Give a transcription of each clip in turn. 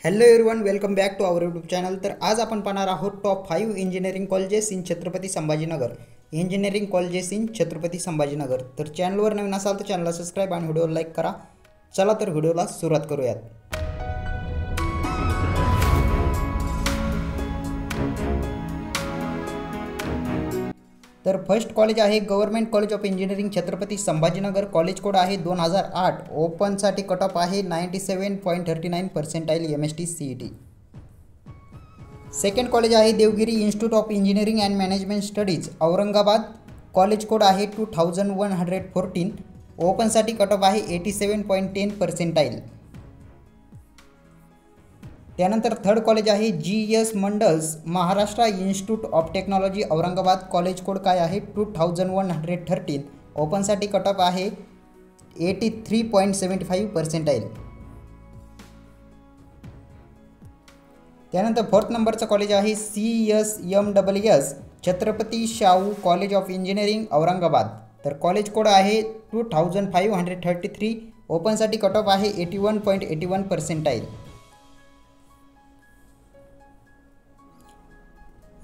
Hello everyone, welcome back to our YouTube channel. तर आज आपण पाहणार आहोत top 5 engineering colleges in Chhatrapati Sambhajinagar. Engineering colleges in Chhatrapati Sambhajinagar. तर चॅनलवर नवीन असाल तर चॅनलला सबस्क्राइब आणि व्हिडिओला लाईक करा। चला तर व्हिडिओला सुरुवात करूयात। तर फर्स्ट कॉलेज आहे government college of engineering Chhatrapati Sambhajinagar. College code आहे 2008। ओपनसाठी कट ऑफ आहे 97.39 percentile MST CET। Second college आहे Devgiri institute of engineering and management studies Aurangabad. College code आहे 2114। ओपनसाठी कट ऑफ आहे 87.10 पर्सेंटाइल। त्यानंतर थर्ड कॉलेज आहे GS Mandal's Maharashtra institute of technology Aurangabad. College code काय आहे 2113। ओपनसाठी कट ऑफ आहे 83.75 पर्सेंटाइल। त्यानंतर फोर्थ नंबरचं कॉलेज आहे CSMWS Chhatrapati Shahu college of engineering Aurangabad. तर कॉलेज कोड आहे 2533। ओपनसाठी कट ऑफ आहे 81.81 पर्सेंटाइल।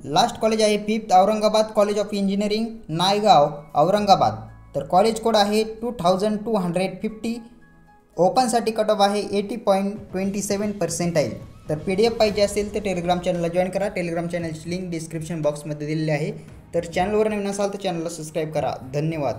लास्ट कॉलेज आहे fifth Aurangabad college of engineering Naigaon Aurangabad. तर कॉलेज कोड आहे 2250। ओपनसाठी कट ऑफ आहे 80.27 पर्सेंटाइल। तर PDF पाहिजे असेल तर टेलिग्राम चॅनलला जॉईन करा। टेलिग्राम चॅनलची लिंक डिस्क्रिप्शन बॉक्समध्ये दिलेली आहे। तर चॅनलवर नवीन असाल तर चॅनलला सबस्क्राईब करा। धन्यवाद।